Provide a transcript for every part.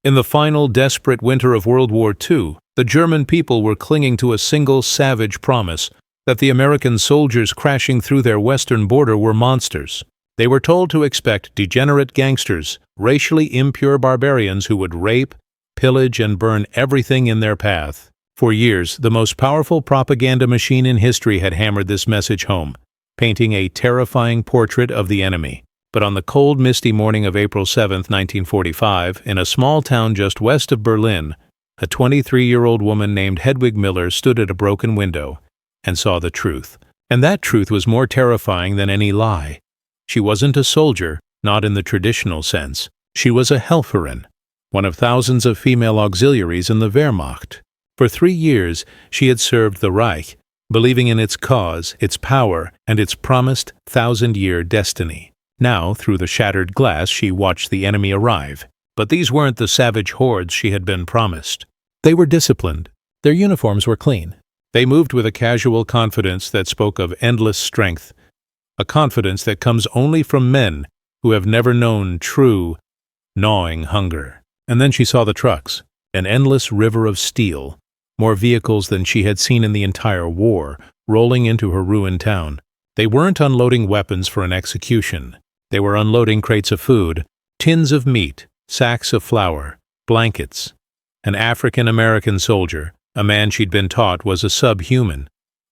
In the final, desperate winter of World War II, the German people were clinging to a single savage promise that the American soldiers crashing through their western border were monsters. They were told to expect degenerate gangsters, racially impure barbarians who would rape, pillage, and burn everything in their path. For years, the most powerful propaganda machine in history had hammered this message home, painting a terrifying portrait of the enemy. But on the cold, misty morning of April 7, 1945, in a small town just west of Berlin, a 23-year-old woman named Hedwig Miller stood at a broken window and saw the truth. And that truth was more terrifying than any lie. She wasn't a soldier, not in the traditional sense. She was a Helferin, one of thousands of female auxiliaries in the Wehrmacht. For 3 years, she had served the Reich, believing in its cause, its power, and its promised 1,000-year destiny. Now, through the shattered glass, she watched the enemy arrive. But these weren't the savage hordes she had been promised. They were disciplined. Their uniforms were clean. They moved with a casual confidence that spoke of endless strength, a confidence that comes only from men who have never known true, gnawing hunger. And then she saw the trucks, an endless river of steel, more vehicles than she had seen in the entire war, rolling into her ruined town. They weren't unloading weapons for an execution. They were unloading crates of food, tins of meat, sacks of flour, blankets. An African-American soldier, a man she'd been taught was a subhuman,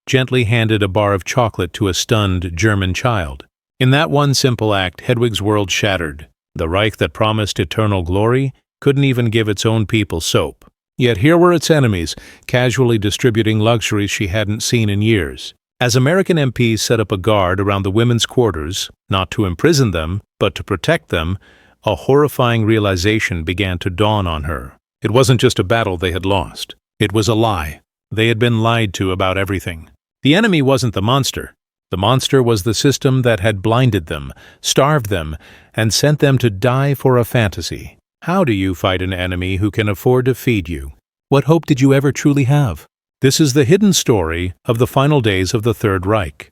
gently handed a bar of chocolate to a stunned German child. In that one simple act, Hedwig's world shattered. The Reich that promised eternal glory couldn't even give its own people soap. Yet here were its enemies, casually distributing luxuries she hadn't seen in years. As American MPs set up a guard around the women's quarters, not to imprison them, but to protect them, a horrifying realization began to dawn on her. It wasn't just a battle they had lost. It was a lie. They had been lied to about everything. The enemy wasn't the monster. The monster was the system that had blinded them, starved them, and sent them to die for a fantasy. How do you fight an enemy who can afford to feed you? What hope did you ever truly have? This is the hidden story of the final days of the Third Reich.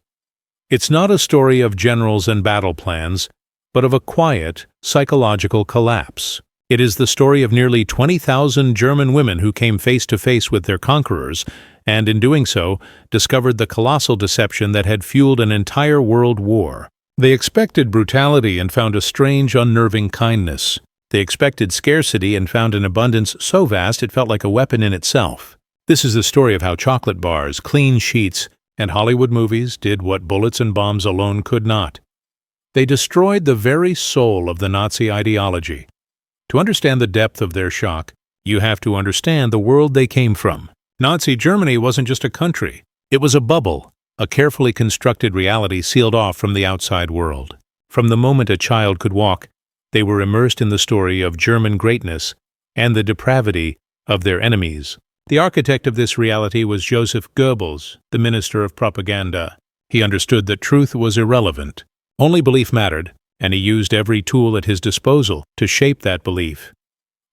It's not a story of generals and battle plans, but of a quiet, psychological collapse. It is the story of nearly 20,000 German women who came face to face with their conquerors, and in doing so, discovered the colossal deception that had fueled an entire world war. They expected brutality and found a strange, unnerving kindness. They expected scarcity and found an abundance so vast it felt like a weapon in itself. This is the story of how chocolate bars, clean sheets, and Hollywood movies did what bullets and bombs alone could not. They destroyed the very soul of the Nazi ideology. To understand the depth of their shock, you have to understand the world they came from. Nazi Germany wasn't just a country. It was a bubble, a carefully constructed reality sealed off from the outside world. From the moment a child could walk, they were immersed in the story of German greatness and the depravity of their enemies. The architect of this reality was Joseph Goebbels, the minister of propaganda. He understood that truth was irrelevant. Only belief mattered, and he used every tool at his disposal to shape that belief.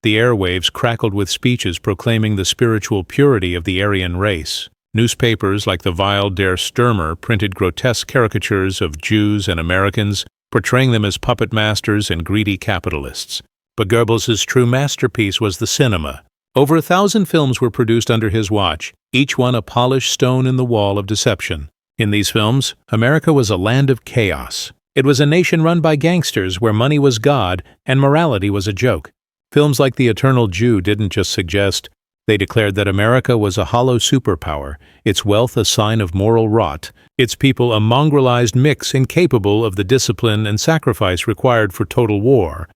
The airwaves crackled with speeches proclaiming the spiritual purity of the Aryan race. Newspapers like the Weil der Stürmer printed grotesque caricatures of Jews and Americans, portraying them as puppet masters and greedy capitalists. But Goebbels' true masterpiece was the cinema. Over 1,000 films were produced under his watch, each one a polished stone in the wall of deception. In these films, America was a land of chaos. It was a nation run by gangsters where money was God and morality was a joke. Films like The Eternal Jew didn't just suggest, they declared that America was a hollow superpower, its wealth a sign of moral rot, its people a mongrelized mix incapable of the discipline and sacrifice required for total war.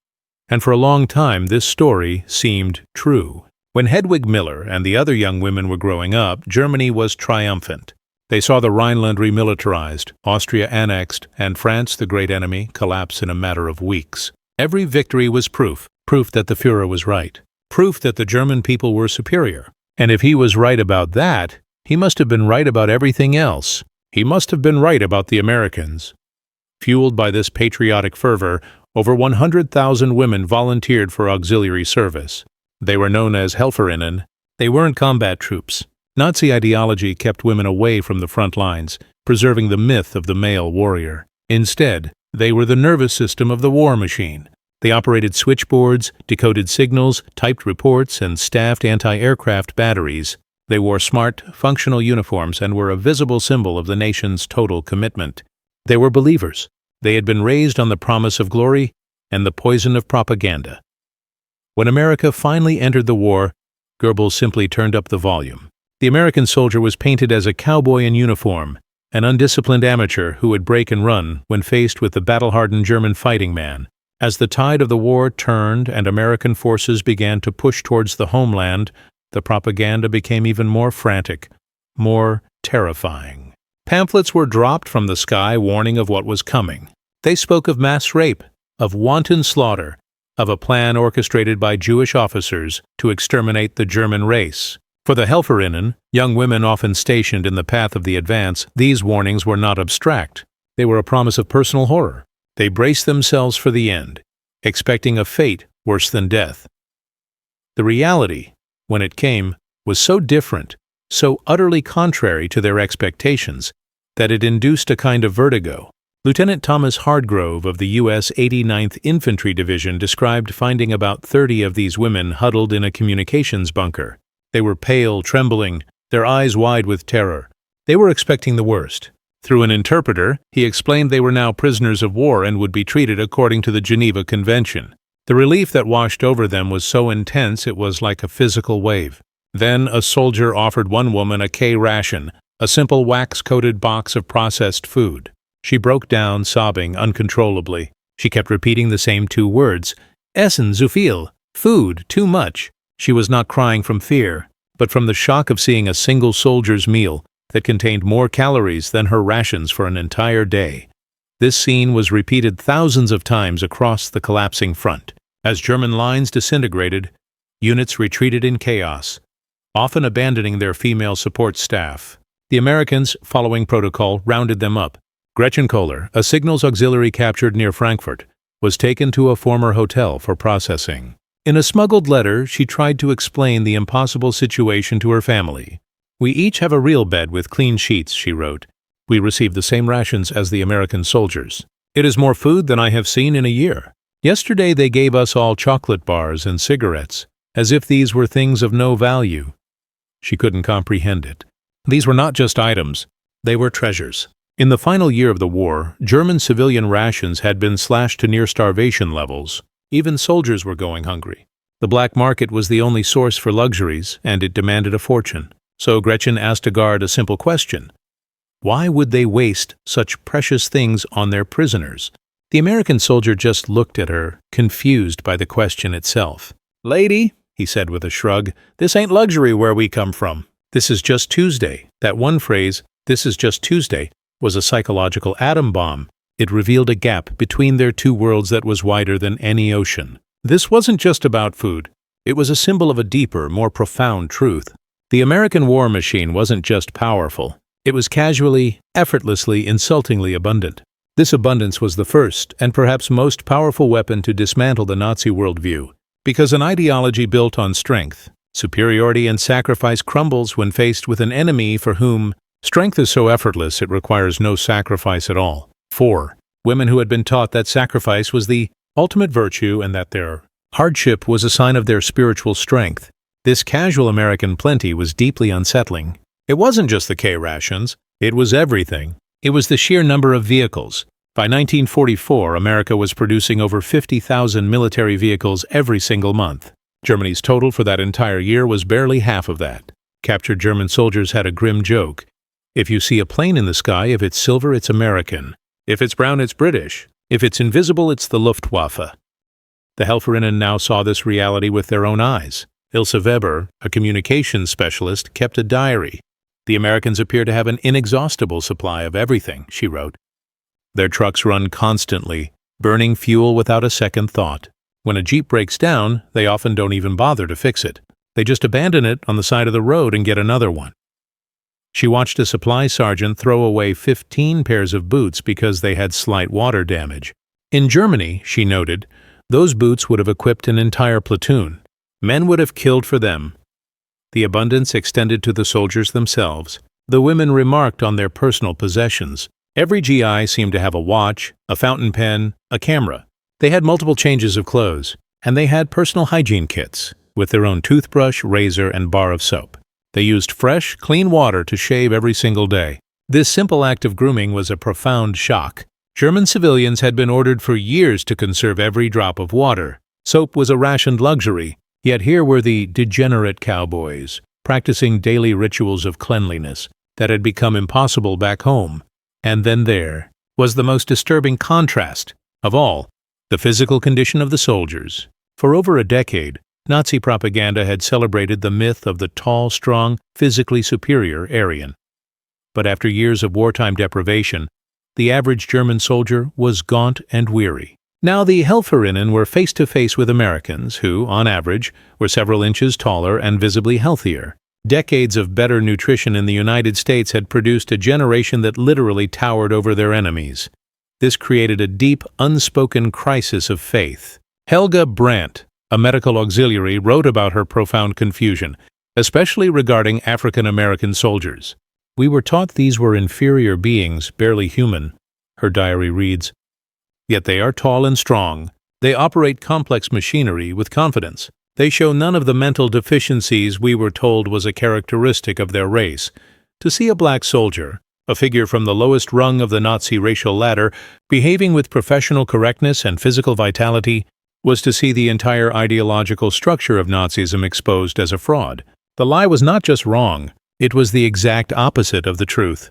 And for a long time, this story seemed true. When Hedwig Miller and the other young women were growing up, Germany was triumphant. They saw the Rhineland remilitarized, Austria annexed, and France, the great enemy, collapse in a matter of weeks. Every victory was proof that the Führer was right, proof that the German people were superior. And if he was right about that, he must have been right about everything else. He must have been right about the Americans. Fueled by this patriotic fervor, over 100,000 women volunteered for auxiliary service. They were known as Helferinnen. They weren't combat troops. Nazi ideology kept women away from the front lines, preserving the myth of the male warrior. Instead, they were the nervous system of the war machine. They operated switchboards, decoded signals, typed reports, and staffed anti-aircraft batteries. They wore smart, functional uniforms and were a visible symbol of the nation's total commitment. They were believers. They had been raised on the promise of glory and the poison of propaganda. When America finally entered the war, Goebbels simply turned up the volume. The American soldier was painted as a cowboy in uniform, an undisciplined amateur who would break and run when faced with the battle-hardened German fighting man. As the tide of the war turned and American forces began to push towards the homeland, the propaganda became even more frantic, more terrifying. Pamphlets were dropped from the sky warning of what was coming. They spoke of mass rape, of wanton slaughter, of a plan orchestrated by Jewish officers to exterminate the German race. For the Helferinnen, young women often stationed in the path of the advance, these warnings were not abstract. They were a promise of personal horror. They braced themselves for the end, expecting a fate worse than death. The reality, when it came, was so different, so utterly contrary to their expectations, that it induced a kind of vertigo. Lieutenant Thomas Hardgrove of the U.S. 89th Infantry Division described finding about 30 of these women huddled in a communications bunker. They were pale, trembling, their eyes wide with terror. They were expecting the worst. Through an interpreter, he explained they were now prisoners of war and would be treated according to the Geneva Convention. The relief that washed over them was so intense it was like a physical wave. Then a soldier offered one woman a K ration, a simple wax-coated box of processed food. She broke down, sobbing uncontrollably. She kept repeating the same two words, Essen zu viel, food, too much. She was not crying from fear, but from the shock of seeing a single soldier's meal that contained more calories than her rations for an entire day. This scene was repeated thousands of times across the collapsing front. As German lines disintegrated, units retreated in chaos, often abandoning their female support staff. The Americans, following protocol, rounded them up. Gretchen Kohler, a signals auxiliary captured near Frankfurt, was taken to a former hotel for processing. In a smuggled letter, she tried to explain the impossible situation to her family. "We each have a real bed with clean sheets," she wrote. "We receive the same rations as the American soldiers. It is more food than I have seen in a year. Yesterday they gave us all chocolate bars and cigarettes, as if these were things of no value." She couldn't comprehend it. These were not just items, they were treasures. In the final year of the war, German civilian rations had been slashed to near starvation levels. Even soldiers were going hungry. The black market was the only source for luxuries, and it demanded a fortune. So Gretchen asked a guard a simple question. Why would they waste such precious things on their prisoners? The American soldier just looked at her, confused by the question itself. "Lady," he said with a shrug, "this ain't luxury where we come from. This is just Tuesday." That one phrase, "this is just Tuesday," was a psychological atom bomb. It revealed a gap between their two worlds that was wider than any ocean. This wasn't just about food. It was a symbol of a deeper, more profound truth. The American war machine wasn't just powerful. It was casually, effortlessly, insultingly abundant. This abundance was the first, and perhaps most powerful weapon to dismantle the Nazi worldview, because an ideology built on strength, superiority, and sacrifice crumbles when faced with an enemy for whom strength is so effortless it requires no sacrifice at all. 4. Women who had been taught that sacrifice was the ultimate virtue and that their hardship was a sign of their spiritual strength. This casual American plenty was deeply unsettling. It wasn't just the K rations, it was everything. It was the sheer number of vehicles. By 1944, America was producing over 50,000 military vehicles every single month. Germany's total for that entire year was barely half of that. Captured German soldiers had a grim joke. If you see a plane in the sky, if it's silver, it's American. If it's brown, it's British. If it's invisible, it's the Luftwaffe. The Helferinnen now saw this reality with their own eyes. Ilse Weber, a communications specialist, kept a diary. "The Americans appear to have an inexhaustible supply of everything," she wrote. "Their trucks run constantly, burning fuel without a second thought. When a Jeep breaks down, they often don't even bother to fix it. They just abandon it on the side of the road and get another one." She watched a supply sergeant throw away 15 pairs of boots because they had slight water damage. In Germany, she noted, those boots would have equipped an entire platoon. Men would have killed for them. The abundance extended to the soldiers themselves. The women remarked on their personal possessions. Every GI seemed to have a watch, a fountain pen, a camera. They had multiple changes of clothes, and they had personal hygiene kits, with their own toothbrush, razor, and bar of soap. They used fresh, clean water to shave every single day. This simple act of grooming was a profound shock. German civilians had been ordered for years to conserve every drop of water. Soap was a rationed luxury, yet here were the degenerate cowboys, practicing daily rituals of cleanliness that had become impossible back home. And then there was the most disturbing contrast of all, the physical condition of the soldiers. For over a decade, Nazi propaganda had celebrated the myth of the tall, strong, physically superior Aryan. But after years of wartime deprivation, the average German soldier was gaunt and weary. Now the Helferinnen were face to face with Americans who, on average, were several inches taller and visibly healthier. Decades of better nutrition in the United States had produced a generation that literally towered over their enemies. This created a deep, unspoken crisis of faith. Helga Brandt, a medical auxiliary, wrote about her profound confusion, especially regarding African American soldiers. "We were taught these were inferior beings, barely human," her diary reads. "Yet they are tall and strong. They operate complex machinery with confidence. They show none of the mental deficiencies we were told was a characteristic of their race." To see a black soldier, a figure from the lowest rung of the Nazi racial ladder, behaving with professional correctness and physical vitality, was to see the entire ideological structure of Nazism exposed as a fraud. The lie was not just wrong, it was the exact opposite of the truth.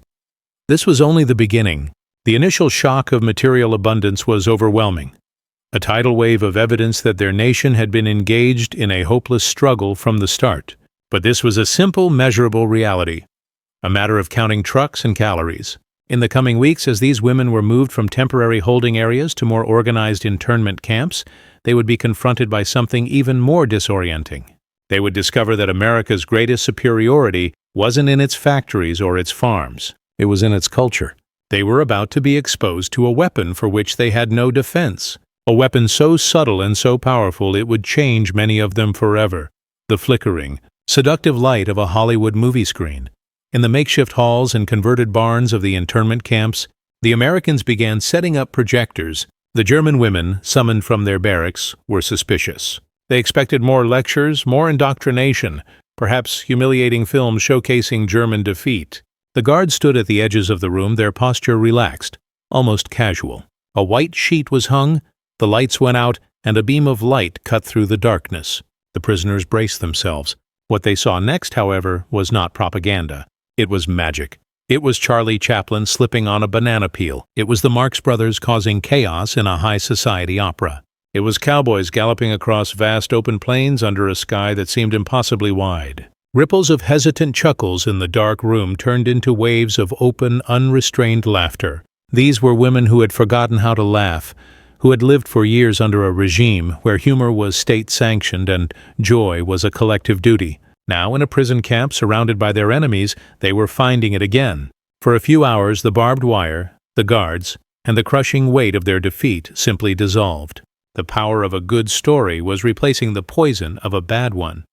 This was only the beginning. The initial shock of material abundance was overwhelming. A tidal wave of evidence that their nation had been engaged in a hopeless struggle from the start. But this was a simple, measurable reality, a matter of counting trucks and calories. In the coming weeks, as these women were moved from temporary holding areas to more organized internment camps, they would be confronted by something even more disorienting. They would discover that America's greatest superiority wasn't in its factories or its farms. It was in its culture. They were about to be exposed to a weapon for which they had no defense. A weapon so subtle and so powerful it would change many of them forever. The flickering, seductive light of a Hollywood movie screen. In the makeshift halls and converted barns of the internment camps, the Americans began setting up projectors. The German women, summoned from their barracks, were suspicious. They expected more lectures, more indoctrination, perhaps humiliating films showcasing German defeat. The guards stood at the edges of the room, their posture relaxed, almost casual. A white sheet was hung, the lights went out, and a beam of light cut through the darkness. The prisoners braced themselves. What they saw next, however, was not propaganda. It was magic. It was Charlie Chaplin slipping on a banana peel. It was the Marx Brothers causing chaos in a high society opera. It was cowboys galloping across vast open plains under a sky that seemed impossibly wide. Ripples of hesitant chuckles in the dark room turned into waves of open, unrestrained laughter. These were women who had forgotten how to laugh, who had lived for years under a regime where humor was state-sanctioned and joy was a collective duty. Now, in a prison camp surrounded by their enemies, they were finding it again. For a few hours, the barbed wire, the guards, and the crushing weight of their defeat simply dissolved. The power of a good story was replacing the poison of a bad one.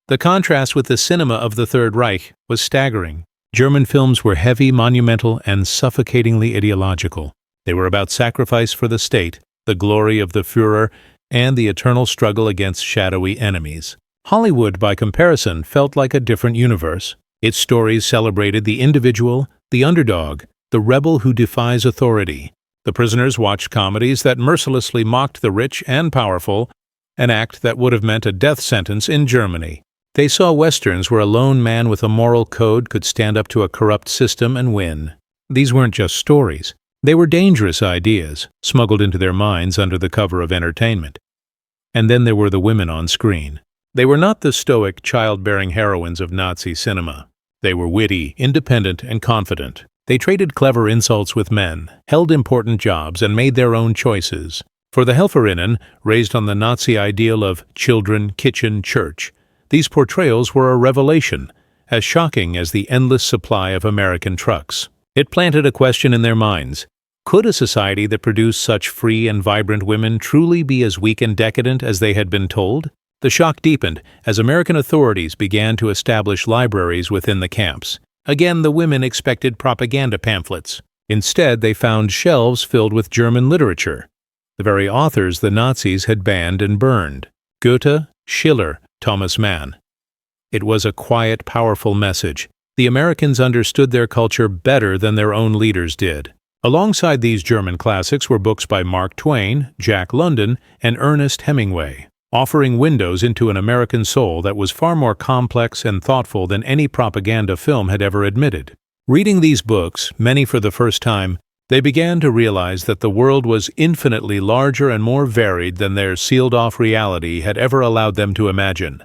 The contrast with the cinema of the Third Reich was staggering. German films were heavy, monumental, and suffocatingly ideological. They were about sacrifice for the state, the glory of the Führer, and the eternal struggle against shadowy enemies. Hollywood, by comparison, felt like a different universe. Its stories celebrated the individual, the underdog, the rebel who defies authority. The prisoners watched comedies that mercilessly mocked the rich and powerful, an act that would have meant a death sentence in Germany. They saw westerns where a lone man with a moral code could stand up to a corrupt system and win. These weren't just stories. They were dangerous ideas, smuggled into their minds under the cover of entertainment. And then there were the women on screen. They were not the stoic, childbearing heroines of Nazi cinema. They were witty, independent, and confident. They traded clever insults with men, held important jobs, and made their own choices. For the Helferinnen, raised on the Nazi ideal of children, kitchen, church, these portrayals were a revelation, as shocking as the endless supply of American trucks. It planted a question in their minds. Could a society that produced such free and vibrant women truly be as weak and decadent as they had been told? The shock deepened as American authorities began to establish libraries within the camps. Again, the women expected propaganda pamphlets. Instead, they found shelves filled with German literature. the very authors the Nazis had banned and burned: Goethe, Schiller, Thomas Mann. It was a quiet, powerful message. The Americans understood their culture better than their own leaders did. Alongside these German classics were books by Mark Twain, Jack London, and Ernest Hemingway, offering windows into an American soul that was far more complex and thoughtful than any propaganda film had ever admitted. Reading these books, many for the first time, they began to realize that the world was infinitely larger and more varied than their sealed-off reality had ever allowed them to imagine.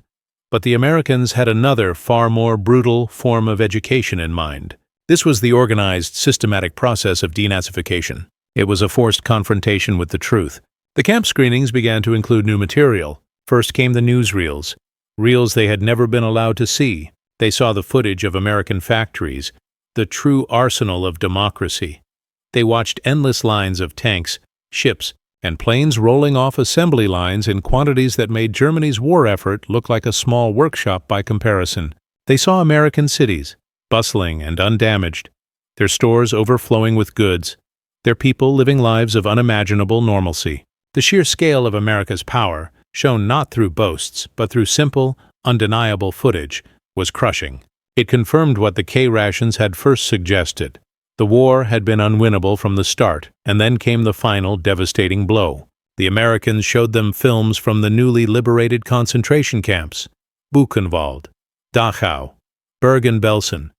But the Americans had another, far more brutal form of education in mind. This was the organized, systematic process of denazification. It was a forced confrontation with the truth. The camp screenings began to include new material. First came the newsreels, reels they had never been allowed to see. They saw the footage of American factories, the true arsenal of democracy. They watched endless lines of tanks, ships, and planes rolling off assembly lines in quantities that made Germany's war effort look like a small workshop by comparison. They saw American cities, bustling and undamaged, their stores overflowing with goods, their people living lives of unimaginable normalcy. The sheer scale of America's power, shown not through boasts, but through simple, undeniable footage, was crushing. It confirmed what the K-rations had first suggested. The war had been unwinnable from the start, and then came the final devastating blow. The Americans showed them films from the newly liberated concentration camps: Buchenwald, Dachau, Bergen-Belsen.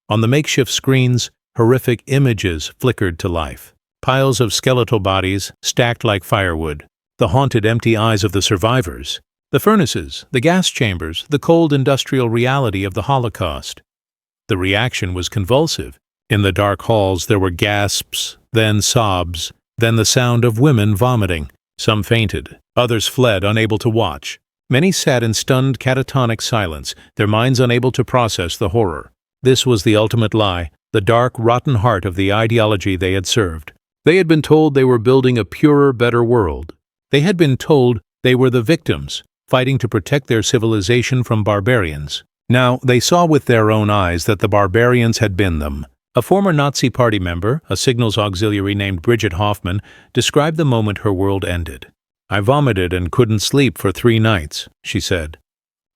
On the makeshift screens, horrific images flickered to life. Piles of skeletal bodies stacked like firewood, the haunted empty eyes of the survivors, the furnaces, the gas chambers, the cold industrial reality of the Holocaust. The reaction was convulsive. In the dark halls there were gasps, then sobs, then the sound of women vomiting. Some fainted, others fled, unable to watch. Many sat in stunned catatonic silence, their minds unable to process the horror. This was the ultimate lie, the dark, rotten heart of the ideology they had served. They had been told they were building a purer, better world. They had been told they were the victims, fighting to protect their civilization from barbarians. Now they saw with their own eyes that the barbarians had been them. A former Nazi Party member, a signals auxiliary named Bridget Hoffman, described the moment her world ended. "I vomited and couldn't sleep for 3 nights," she said.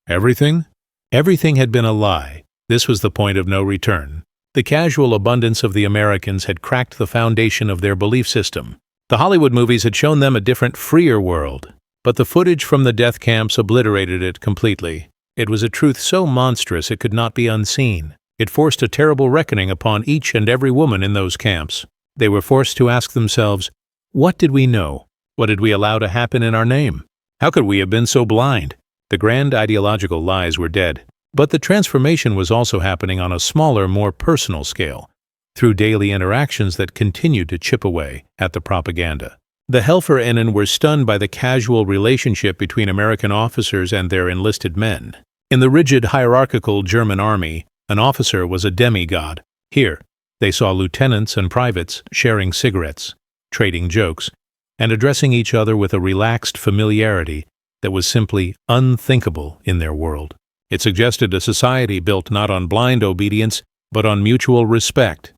Everything? Everything had been a lie. This was the point of no return. The casual abundance of the Americans had cracked the foundation of their belief system. The Hollywood movies had shown them a different, freer world, but the footage from the death camps obliterated it completely. It was a truth so monstrous it could not be unseen. It forced a terrible reckoning upon each and every woman in those camps. They were forced to ask themselves, what did we know? What did we allow to happen in our name? How could we have been so blind? The grand ideological lies were dead. But the transformation was also happening on a smaller, more personal scale, through daily interactions that continued to chip away at the propaganda. The Helferinnen were stunned by the casual relationship between American officers and their enlisted men. In the rigid, hierarchical German army, an officer was a demigod. Here, they saw lieutenants and privates sharing cigarettes, trading jokes, and addressing each other with a relaxed familiarity that was simply unthinkable in their world. It suggested a society built not on blind obedience, but on mutual respect.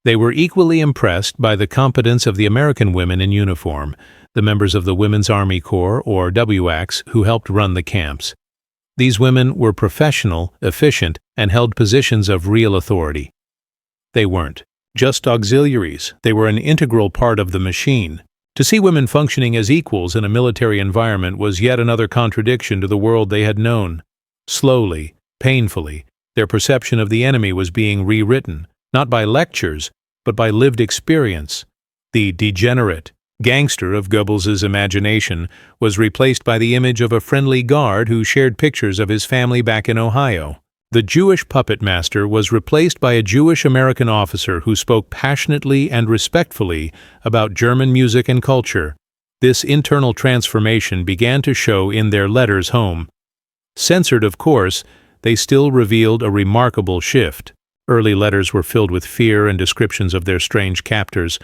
They were equally impressed by the competence of the American women in uniform, the members of the Women's Army Corps, or WACs, who helped run the camps. These women were professional, efficient, and held positions of real authority. They weren't just auxiliaries, they were an integral part of the machine. To see women functioning as equals in a military environment was yet another contradiction to the world they had known. Slowly, painfully, their perception of the enemy was being rewritten, not by lectures, but by lived experience. The degenerate, gangster of Goebbels' imagination was replaced by the image of a friendly guard who shared pictures of his family back in Ohio. The Jewish puppet master was replaced by a Jewish American officer who spoke passionately and respectfully about German music and culture. This internal transformation began to show in their letters home. Censored, of course, they still revealed a remarkable shift. Early letters were filled with fear and descriptions of their strange captors,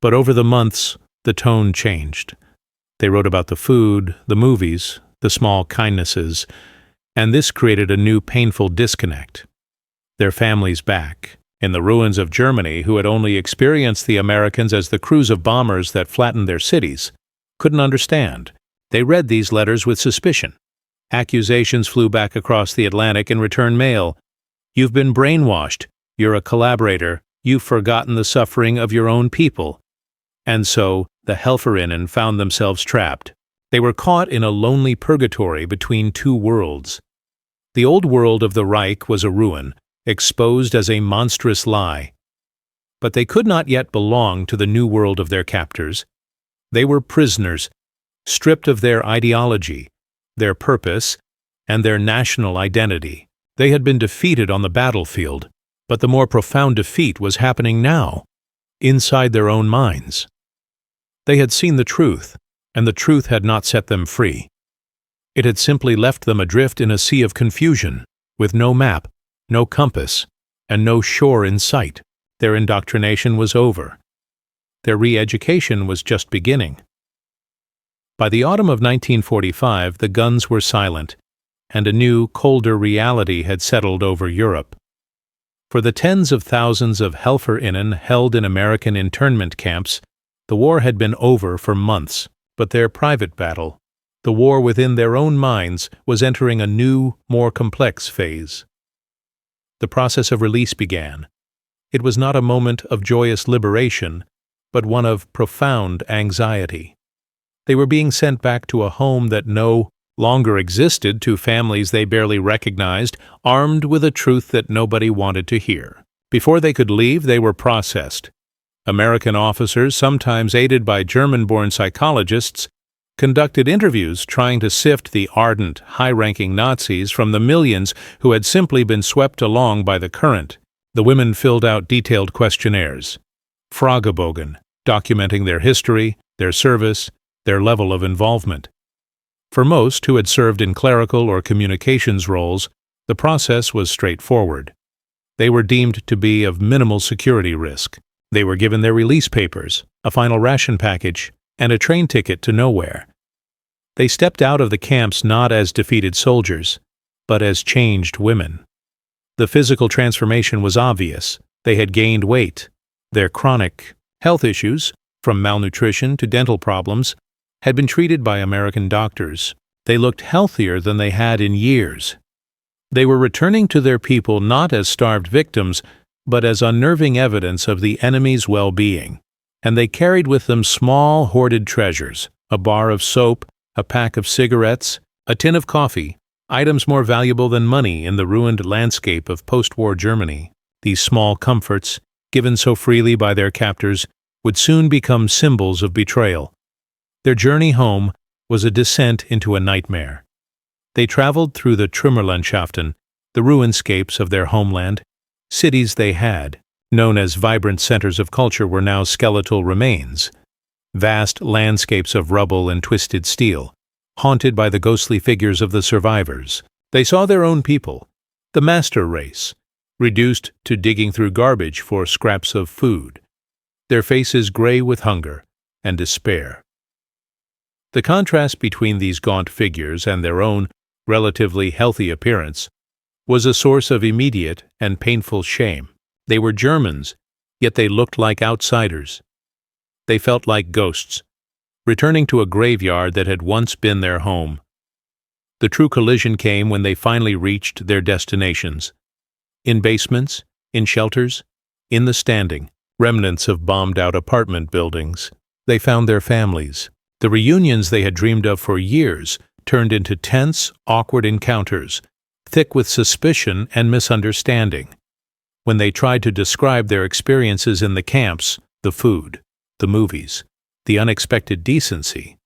but over the months, the tone changed. They wrote about the food, the movies, the small kindnesses, and this created a new painful disconnect. Their families back, in the ruins of Germany, who had only experienced the Americans as the crews of bombers that flattened their cities, couldn't understand. They read these letters with suspicion. Accusations flew back across the Atlantic in return mail. You've been brainwashed. You're a collaborator. You've forgotten the suffering of your own people. And so, the Helferinnen found themselves trapped. They were caught in a lonely purgatory between two worlds. The old world of the Reich was a ruin, exposed as a monstrous lie. But they could not yet belong to the new world of their captors. They were prisoners, stripped of their ideology, their purpose, and their national identity. They had been defeated on the battlefield, but the more profound defeat was happening now, inside their own minds. They had seen the truth, and the truth had not set them free. It had simply left them adrift in a sea of confusion, with no map, no compass, and no shore in sight. Their indoctrination was over. Their re-education was just beginning. By the autumn of 1945, the guns were silent, and a new, colder reality had settled over Europe. For the tens of thousands of Helferinnen held in American internment camps, the war had been over for months, but their private battle, the war within their own minds, was entering a new, more complex phase. The process of release began. It was not a moment of joyous liberation, but one of profound anxiety. They were being sent back to a home that no longer existed, to families they barely recognized, armed with a truth that nobody wanted to hear. Before they could leave, they were processed. American officers, sometimes aided by German-born psychologists, conducted interviews trying to sift the ardent, high-ranking Nazis from the millions who had simply been swept along by the current. The women filled out detailed questionnaires, Fragebogen, documenting their history, their service, their level of involvement. For most who had served in clerical or communications roles, the process was straightforward. They were deemed to be of minimal security risk. They were given their release papers, a final ration package, and a train ticket to nowhere. They stepped out of the camps not as defeated soldiers, but as changed women. The physical transformation was obvious. They had gained weight. Their chronic health issues, from malnutrition to dental problems, had been treated by American doctors. They looked healthier than they had in years. They were returning to their people not as starved victims, but as unnerving evidence of the enemy's well-being. And they carried with them small, hoarded treasures, a bar of soap, a pack of cigarettes, a tin of coffee, items more valuable than money in the ruined landscape of post-war Germany. These small comforts, given so freely by their captors, would soon become symbols of betrayal. Their journey home was a descent into a nightmare. They traveled through the Trümmerlandschaften, the ruinscapes of their homeland. Cities they had, known as vibrant centers of culture, were now skeletal remains. Vast landscapes of rubble and twisted steel, haunted by the ghostly figures of the survivors. They saw their own people, the master race, reduced to digging through garbage for scraps of food, their faces gray with hunger and despair. The contrast between these gaunt figures and their own relatively healthy appearance was a source of immediate and painful shame. They were Germans, yet they looked like outsiders. They felt like ghosts, returning to a graveyard that had once been their home. The true collision came when they finally reached their destinations. In basements, in shelters, in the standing, remnants of bombed-out apartment buildings, they found their families. The reunions they had dreamed of for years turned into tense, awkward encounters, thick with suspicion and misunderstanding. When they tried to describe their experiences in the camps, the food, the movies, the unexpected decency,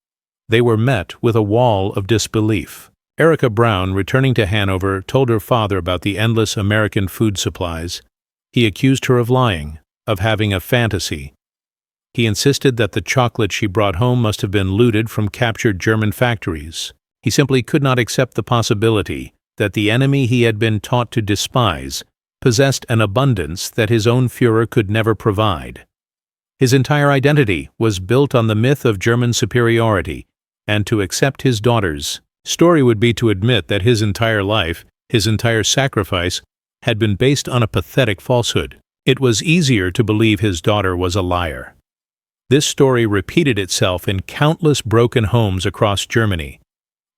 they were met with a wall of disbelief. Erica Brown, returning to Hanover, told her father about the endless American food supplies. He accused her of lying, of having a fantasy. He insisted that the chocolate she brought home must have been looted from captured German factories. He simply could not accept the possibility that the enemy he had been taught to despise possessed an abundance that his own Führer could never provide. His entire identity was built on the myth of German superiority, and to accept his daughter's story would be to admit that his entire life, his entire sacrifice, had been based on a pathetic falsehood. It was easier to believe his daughter was a liar. This story repeated itself in countless broken homes across Germany.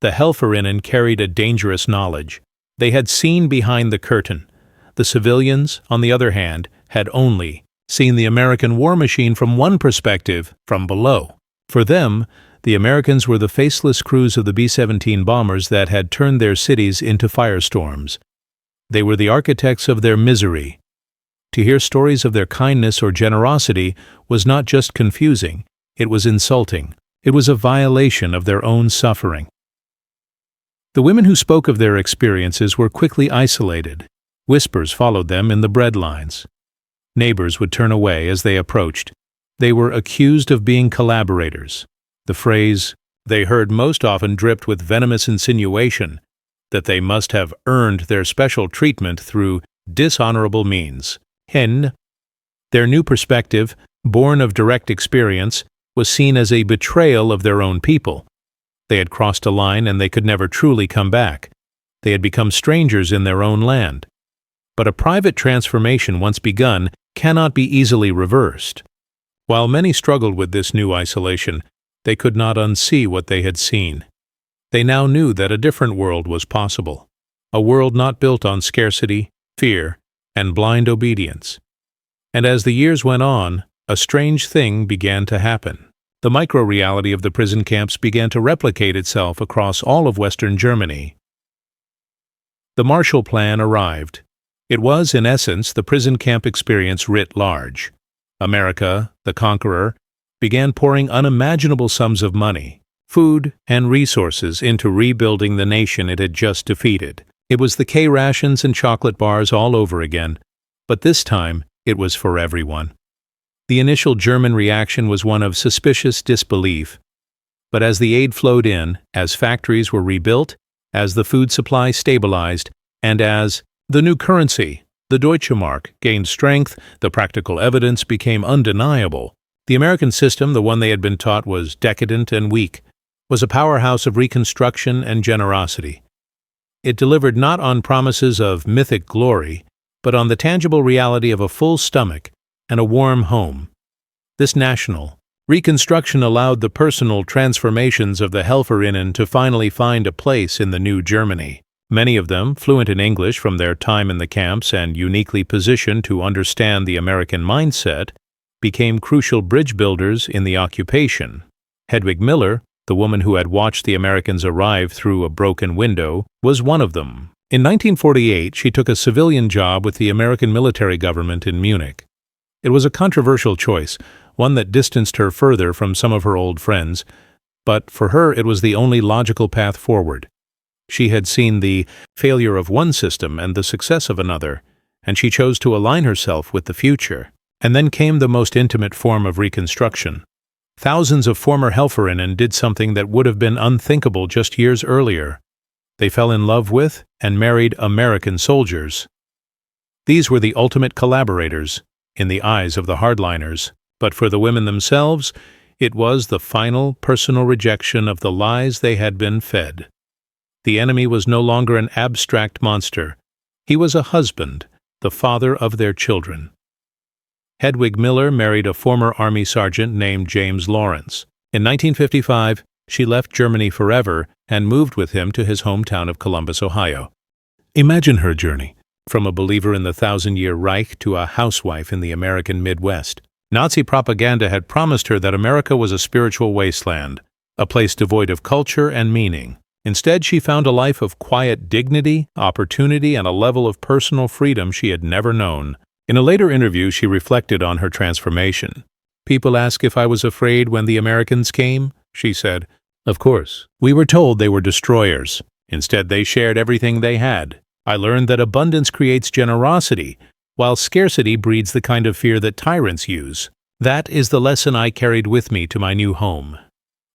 The Helferinnen carried a dangerous knowledge. They had seen behind the curtain. The civilians, on the other hand, had only seen the American war machine from one perspective, from below. For them, the Americans were the faceless crews of the B-17 bombers that had turned their cities into firestorms. They were the architects of their misery. To hear stories of their kindness or generosity was not just confusing, it was insulting. It was a violation of their own suffering. The women who spoke of their experiences were quickly isolated. Whispers followed them in the bread lines. Neighbors would turn away as they approached. They were accused of being collaborators. The phrase they heard most often dripped with venomous insinuation that they must have earned their special treatment through dishonorable means. Their new perspective, born of direct experience, was seen as a betrayal of their own people. They had crossed a line and they could never truly come back. They had become strangers in their own land. But a private transformation once begun cannot be easily reversed. While many struggled with this new isolation, they could not unsee what they had seen. They now knew that a different world was possible, a world not built on scarcity, fear, and blind obedience. And as the years went on, a strange thing began to happen. The micro-reality of the prison camps began to replicate itself across all of Western Germany. The Marshall Plan arrived. It was, in essence, the prison camp experience writ large. America, the conqueror, began pouring unimaginable sums of money, food, and resources into rebuilding the nation it had just defeated. It was the K-rations and chocolate bars all over again, but this time it was for everyone. The initial German reaction was one of suspicious disbelief. But as the aid flowed in, as factories were rebuilt, as the food supply stabilized, and as the new currency, the Deutsche Mark, gained strength, the practical evidence became undeniable. The American system, the one they had been taught was decadent and weak, was a powerhouse of reconstruction and generosity. It delivered not on promises of mythic glory, but on the tangible reality of a full stomach and a warm home. This national reconstruction allowed the personal transformations of the Helferinnen to finally find a place in the new Germany. Many of them, fluent in English from their time in the camps and uniquely positioned to understand the American mindset, became crucial bridge builders in the occupation. Hedwig Miller, the woman who had watched the Americans arrive through a broken window, was one of them. In 1948, she took a civilian job with the American military government in Munich. It was a controversial choice, one that distanced her further from some of her old friends, but for her it was the only logical path forward. She had seen the failure of one system and the success of another, and she chose to align herself with the future. And then came the most intimate form of reconstruction. Thousands of former Helferinnen did something that would have been unthinkable just years earlier. They fell in love with and married American soldiers. These were the ultimate collaborators, in the eyes of the hardliners, but for the women themselves, it was the final personal rejection of the lies they had been fed. The enemy was no longer an abstract monster. He was a husband, the father of their children. Hedwig Miller married a former Army sergeant named James Lawrence. In 1955, she left Germany forever and moved with him to his hometown of Columbus, Ohio. Imagine her journey, from a believer in the thousand-year Reich to a housewife in the American Midwest. Nazi propaganda had promised her that America was a spiritual wasteland, a place devoid of culture and meaning. Instead, she found a life of quiet dignity, opportunity, and a level of personal freedom she had never known. In a later interview, she reflected on her transformation. "People ask if I was afraid when the Americans came," she said. "Of course. We were told they were destroyers. Instead, they shared everything they had. I learned that abundance creates generosity, while scarcity breeds the kind of fear that tyrants use. That is the lesson I carried with me to my new home."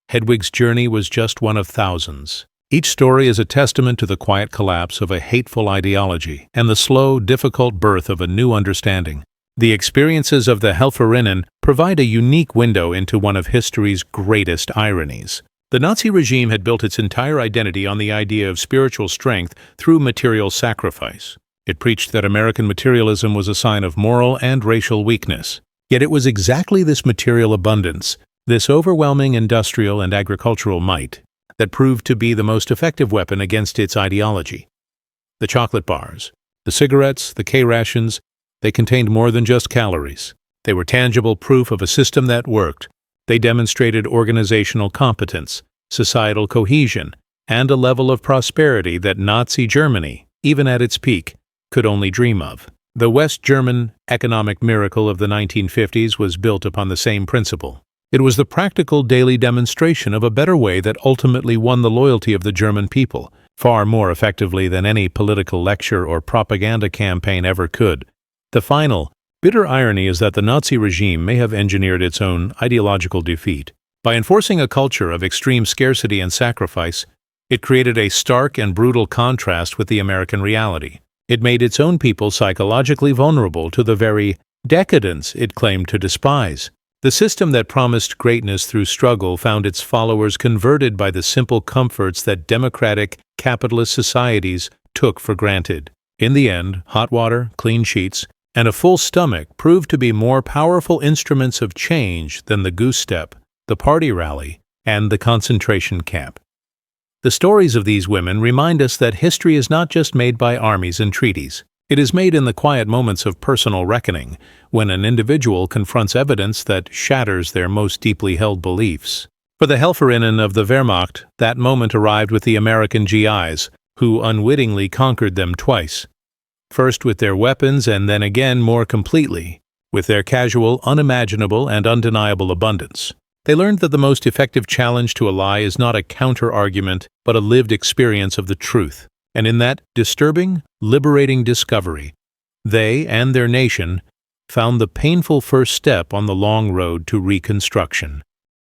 Hedwig's journey was just one of thousands. Each story is a testament to the quiet collapse of a hateful ideology and the slow, difficult birth of a new understanding. The experiences of the Helferinnen provide a unique window into one of history's greatest ironies. The Nazi regime had built its entire identity on the idea of spiritual strength through material sacrifice. It preached that American materialism was a sign of moral and racial weakness. Yet it was exactly this material abundance, this overwhelming industrial and agricultural might, that proved to be the most effective weapon against its ideology. The chocolate bars, the cigarettes, the K-rations, they contained more than just calories. They were tangible proof of a system that worked. They demonstrated organizational competence, societal cohesion, and a level of prosperity that Nazi Germany, even at its peak, could only dream of. The West German economic miracle of the 1950s was built upon the same principle. It was the practical daily demonstration of a better way that ultimately won the loyalty of the German people, far more effectively than any political lecture or propaganda campaign ever could. The final, bitter irony is that the Nazi regime may have engineered its own ideological defeat. By enforcing a culture of extreme scarcity and sacrifice, it created a stark and brutal contrast with the American reality. It made its own people psychologically vulnerable to the very decadence it claimed to despise. The system that promised greatness through struggle found its followers converted by the simple comforts that democratic, capitalist societies took for granted. In the end, hot water, clean sheets, and a full stomach proved to be more powerful instruments of change than the goose step, the party rally, and the concentration camp. The stories of these women remind us that history is not just made by armies and treaties. It is made in the quiet moments of personal reckoning, when an individual confronts evidence that shatters their most deeply held beliefs. For the Helferinnen of the Wehrmacht, that moment arrived with the American GIs, who unwittingly conquered them twice. First with their weapons and then again more completely, with their casual, unimaginable, and undeniable abundance. They learned that the most effective challenge to a lie is not a counter-argument, but a lived experience of the truth. And in that disturbing, liberating discovery, they and their nation found the painful first step on the long road to reconstruction.